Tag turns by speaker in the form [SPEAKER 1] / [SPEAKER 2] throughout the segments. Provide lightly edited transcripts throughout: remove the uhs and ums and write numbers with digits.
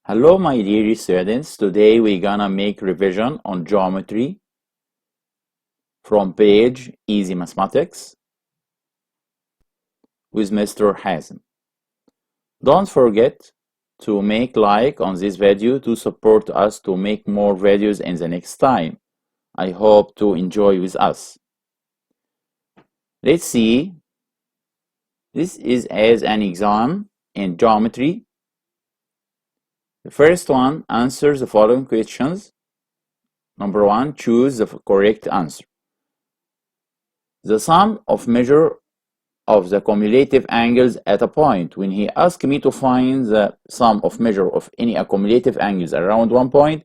[SPEAKER 1] Hello my dear students, today we're gonna make revision on geometry from page Easy Mathematics with Mr. Hazem. Don't forget to make like on this video to support us to make more videos in the next time. I hope to enjoy with us. Let's see, this is as an exam in geometry. The first one answers the following questions. Number one, choose the correct answer. The sum of measure of the cumulative angles at a point. When he asked me to find the sum of measure of any accumulative angles around one point,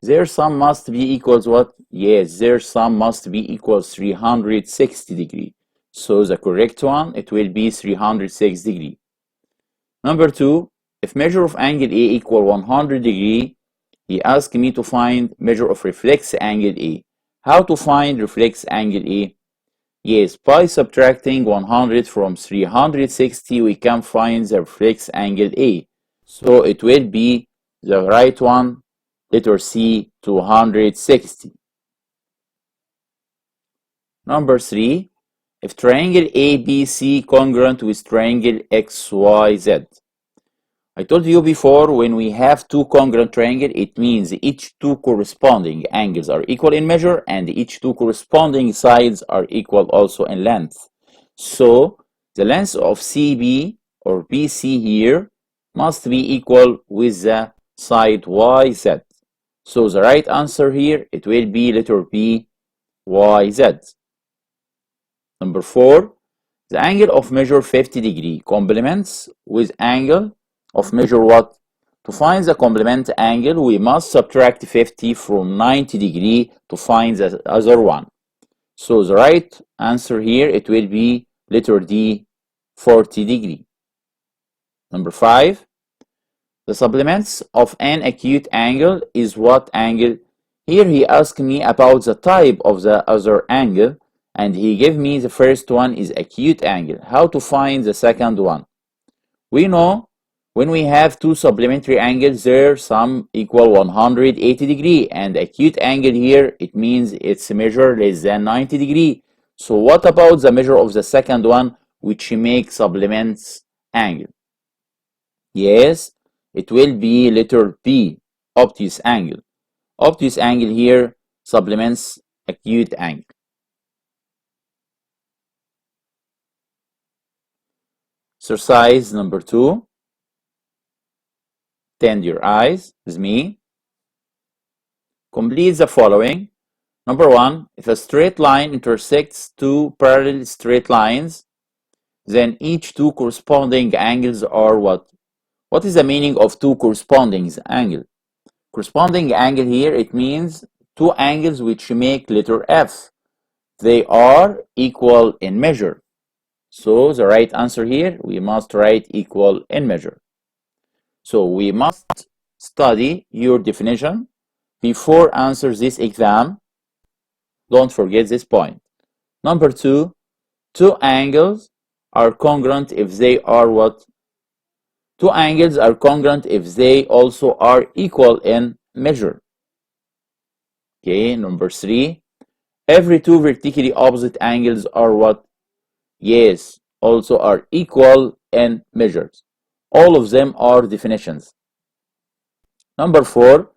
[SPEAKER 1] their sum must be equals what? Yes, their sum must be equals 360 degree. So the correct one, it will be 306 degree. Number two, if measure of angle A equal 100 degree, he asked me to find measure of reflex angle A. How to find reflex angle A? Yes, by subtracting 100 from 360, we can find the reflex angle A. So it will be the right one, letter C, 260. Number 3, if triangle ABC congruent with triangle XYZ. I told you before, when we have two congruent triangles, it means each two corresponding angles are equal in measure and each two corresponding sides are equal also in length. So the length of CB or BC here must be equal with the side YZ. So the right answer here, it will be letter B, YZ. Number 4, the angle of measure 50 degree complements with angle of measure what? To find the complement angle, we must subtract 50 from 90 degree to find the other one. So the right answer here, it will be letter D, 40 degree. Number 5, the supplements of an acute angle is what angle? Here he asked me about the type of the other angle, and he gave me the first one is acute angle. How to find the second one? We know when we have two supplementary angles, their sum equal 180 degree, and acute angle here, it means its measure less than 90 degree. So what about the measure of the second one, which makes supplements angle? Yes, it will be letter B, obtuse angle. Obtuse angle here supplements acute angle. Exercise number 2. Tend your eyes with me. Complete the following. Number 1, if a straight line intersects two parallel straight lines, then each two corresponding angles are what? What is the meaning of two corresponding angles? Corresponding angle here, it means two angles which make letter F. They are equal in measure. So the right answer here, we must write equal in measure. So we must study your definition before answer this exam. Don't forget this point. Number 2, two angles are congruent if they are what? Two angles are congruent if they also are equal in measure. Okay, number 3, every two vertically opposite angles are what? Yes, also are equal in measures. All of them are definitions. Number 4,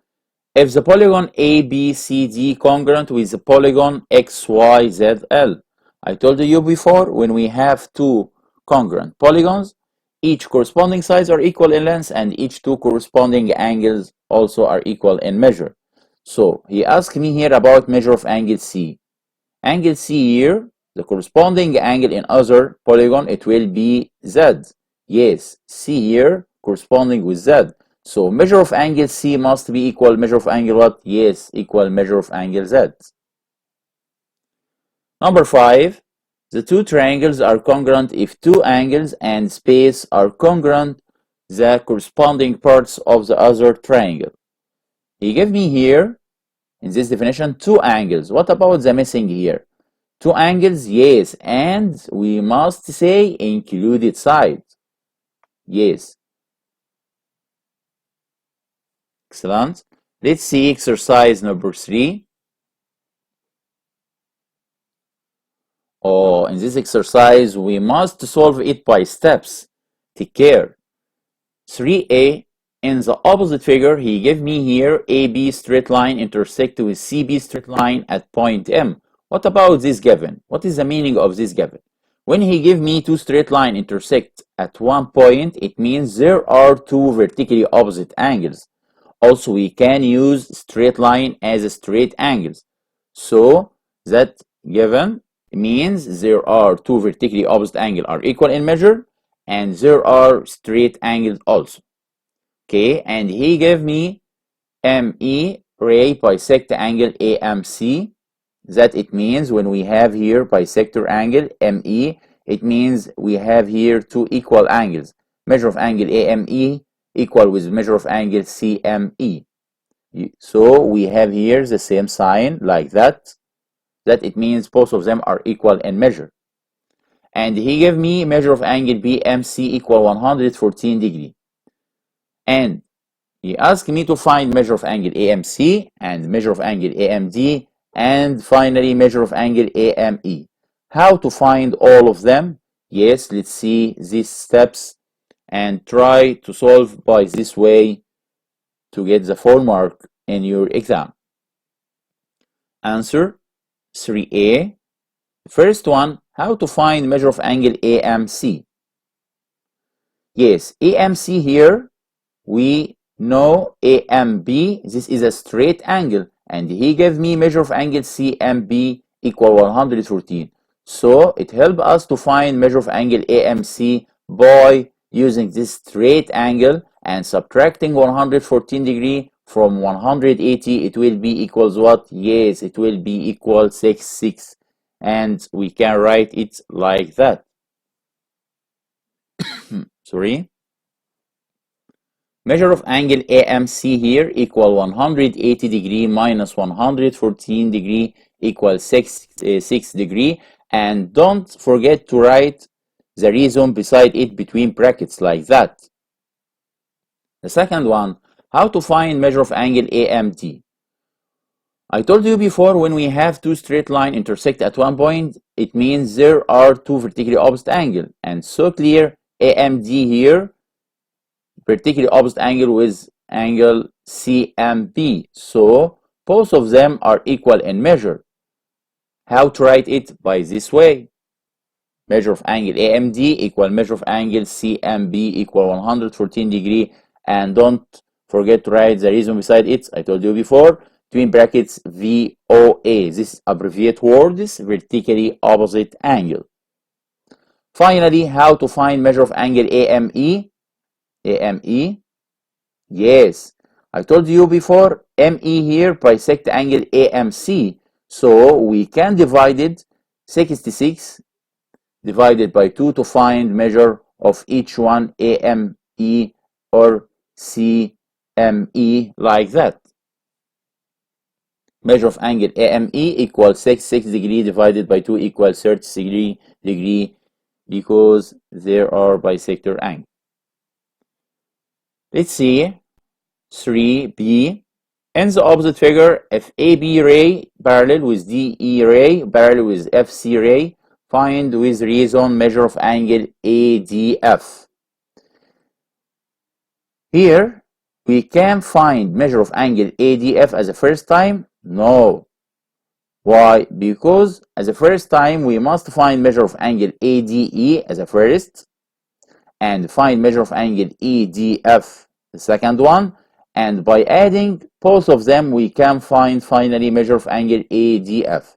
[SPEAKER 1] if the polygon ABCD congruent with the polygon XYZL. I told you before, when we have two congruent polygons, each corresponding sides are equal in length and each two corresponding angles also are equal in measure. So he asked me here about measure of angle C. Angle C here, the corresponding angle in other polygon, it will be Z. Yes, C here corresponding with Z. So measure of angle C must be equal measure of angle what? Yes, equal measure of angle Z. Number 5, the two triangles are congruent if two angles and space are congruent the corresponding parts of the other triangle. He gave me here, in this definition, two angles. What about the missing here? Two angles, yes, and we must say included sides. Yes. Excellent. Let's see exercise number 3. Oh, in this exercise, we must solve it by steps. Take care. 3a, in the opposite figure, he gave me here AB straight line intersect with CB straight line at point M. What about this given? What is the meaning of this given? When he gave me two straight line intersect at one point, it means there are two vertically opposite angles. Also, we can use straight line as straight angles. So that given means there are two vertically opposite angles are equal in measure, and there are straight angles also. Okay, and he gave me ME ray bisect angle AMC. That it means when we have here bisector angle ME, it means we have here two equal angles. Measure of angle AME equal with measure of angle CME. So we have here the same sign like that. That it means both of them are equal in measure. And he gave me measure of angle BMC equal 114 degree. And he asked me to find measure of angle AMC and measure of angle AMD and finally measure of angle AME. How to find all of them? Yes, let's see these steps and try to solve by this way to get the full mark in your exam. Answer 3A. First one, how to find measure of angle AMC. Yes, AMC here, we know AMB, this is a straight angle, and he gave me measure of angle CMB equal 114. So it helped us to find measure of angle AMC by using this straight angle and subtracting 114 degree from 180. It will be equals what? Yes, it will be equal 6. And we can write it like that. Sorry. Measure of angle AMC here equal 180 degree minus 114 degree equals 6 degree. And don't forget to write the reason beside it between brackets like that. The second one, how to find measure of angle AMD. I told you before, when we have two straight lines intersect at one point, it means there are two vertically opposite angles. And so clear, AMD here, vertically opposite angle with angle CMB. So both of them are equal in measure. How to write it? By this way. Measure of angle AMD equal measure of angle CMB equal 114 degree. And don't forget to write the reason beside it. I told you before, between brackets VOA. This abbreviate word is vertically opposite angle. Finally, how to find measure of angle AME? AME? Yes, I told you before, ME here bisect angle AMC. So we can divide it 66 divided by 2 to find measure of each one, AME or CME, like that. Measure of angle AME equals 6 degree divided by 2 equals 30 degree because there are bisector angles. Let's see 3B. In the opposite figure, if AB ray parallel with DE ray parallel with FC ray, find with reason measure of angle ADF. Here we can find measure of angle ADF as a first time? No. Why? Because as a first time we must find measure of angle ADE as a first and find measure of angle EDF the second one, and by adding both of them we can find finally measure of angle ADF.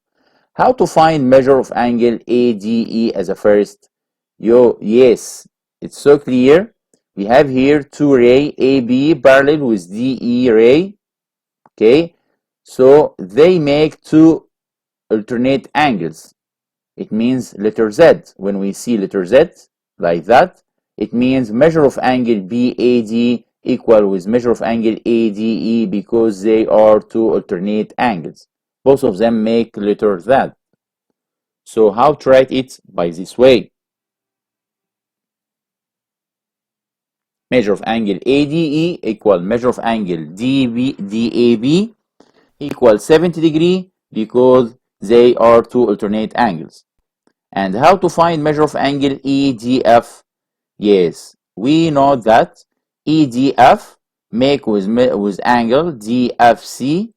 [SPEAKER 1] How to find measure of angle ADE as a first? Yes, it's so clear. We have here two ray AB parallel with DE ray. Okay, so they make two alternate angles. It means letter Z. When we see letter Z like that, it means measure of angle BAD equal with measure of angle ADE because they are two alternate angles. Both of them make letter Z. So how to write it? By this way. Measure of angle ADE equal measure of angle DAB equal 70 degree because they are two alternate angles. And how to find measure of angle EDF? Yes, we know that EDF make with angle DFC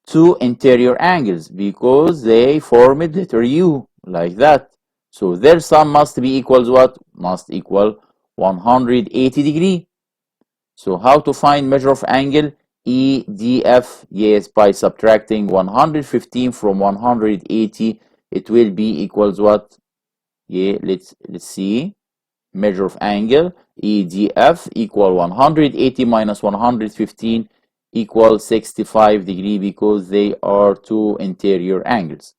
[SPEAKER 1] two interior angles because they formed letter U like that. So their sum must be equals what? Must equal 180 degree. So how to find measure of angle EDF? Yes, by subtracting 115 from 180, it will be equals what? Yeah, let's see. Measure of angle EDF equal 180 minus 115 equals 65 degree because they are two interior angles.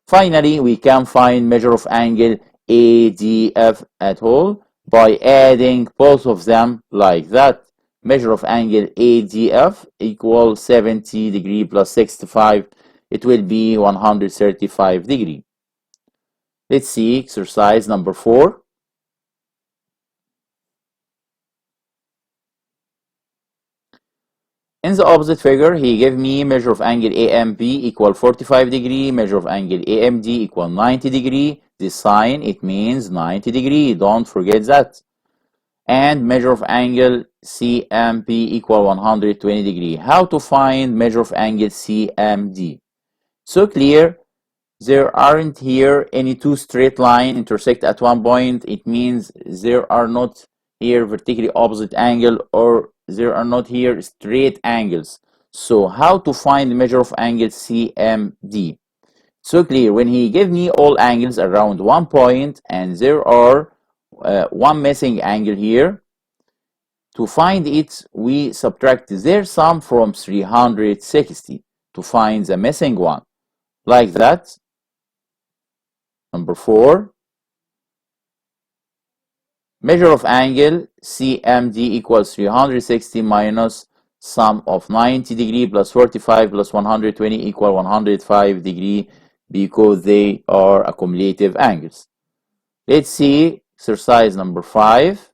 [SPEAKER 1] Finally, we can find measure of angle ADF at all by adding both of them like that. Measure of angle ADF equals 70 degree plus 65. It will be 135 degree. Let's see exercise number 4. In the opposite figure, he gave me measure of angle AMB equal 45 degree, measure of angle AMD equal 90 degree. This sign, it means 90 degree, don't forget that. And measure of angle CMP equal 120 degree. How to find measure of angle CMD? So clear, there aren't here any two straight line intersect at one point. It means there are not here vertically opposite angle or there are not here straight angles. So how to find the measure of angle CMD? So clear, when he gave me all angles around one point and there are one missing angle here, to find it we subtract their sum from 360 to find the missing one like that. Number 4, measure of angle CMD equals 360 minus sum of 90 degree plus 45 plus 120 equal 105 degree because they are accumulative angles. Let's see exercise number 5,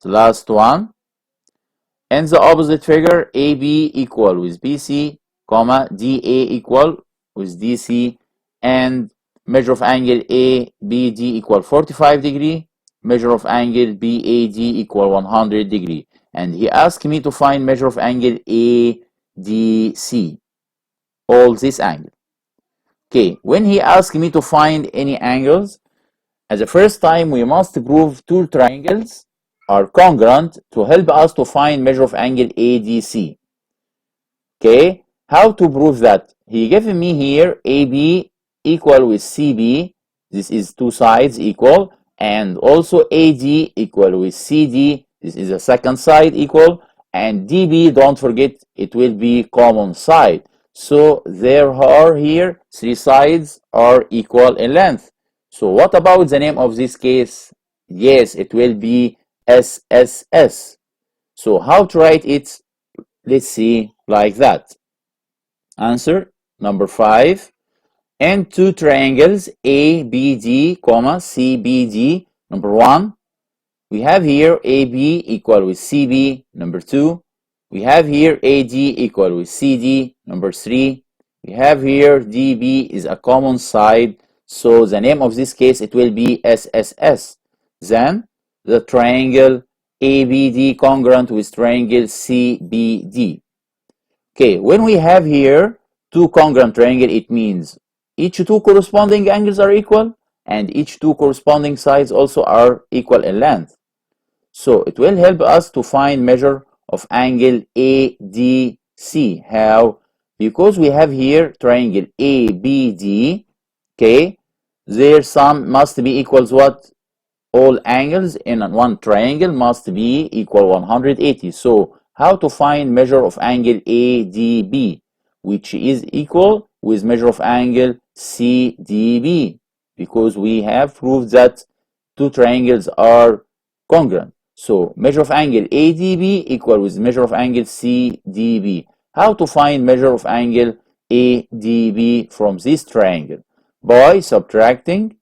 [SPEAKER 1] the last one. In the opposite figure, AB equal with BC, comma, DA equal with DC, and measure of angle ABD equal 45 degree, measure of angle BAD equal 100 degree. And he asked me to find measure of angle ADC, all this angle. Okay, when he asked me to find any angles, at the first time we must prove two triangles are congruent to help us to find measure of angle ADC. Okay, how to prove that? He given me here AB equal with CB, this is two sides equal, and also AD equal with CD, this is the second side equal, and DB, don't forget, it will be common side. So there are here three sides are equal in length. So what about the name of this case? Yes, it will be SSS. So how to write it? Let's see like that. Answer number 5. And two triangles ABD, CBD. Number 1, we have here AB equal with CB. Number 2, we have here AD equal with CD. Number 3, we have here DB is a common side. So the name of this case, it will be SSS. Then the triangle ABD congruent with triangle CBD. Okay, when we have here two congruent triangle, it means each two corresponding angles are equal and each two corresponding sides also are equal in length. So it will help us to find measure of angle ADC. How? Because we have here triangle ABD, okay, their sum must be equals what? All angles in one triangle must be equal 180. So how to find measure of angle ADB, which is equal with measure of angle CDB, because we have proved that two triangles are congruent. So measure of angle ADB equal with measure of angle CDB. How to find measure of angle ADB from this triangle? By subtracting.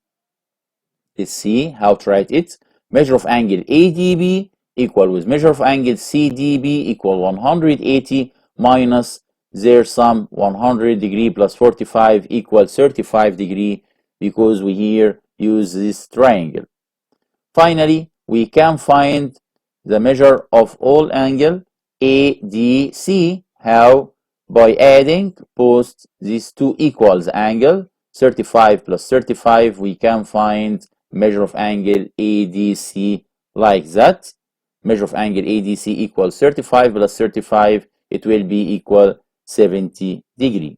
[SPEAKER 1] Let's see how to write it. Measure of angle ADB equal with measure of angle CDB equal 180 minus their sum 100 degree plus 45 equal 35 degree, because we here use this triangle. Finally, we can find the measure of all angle ADC. How? By adding both these two equals angle 35 plus 35, we can find measure of angle ADC like that. Measure of angle ADC equals 35 plus 35, it will be equal 70 degree.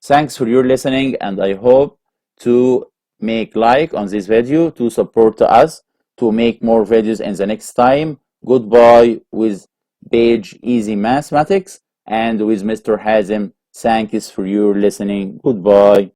[SPEAKER 1] Thanks for your listening, and I hope to make like on this video to support us to make more videos in the next time. Goodbye with page Easy Mathematics and with Mr. Hazem. Thanks for your listening. Goodbye.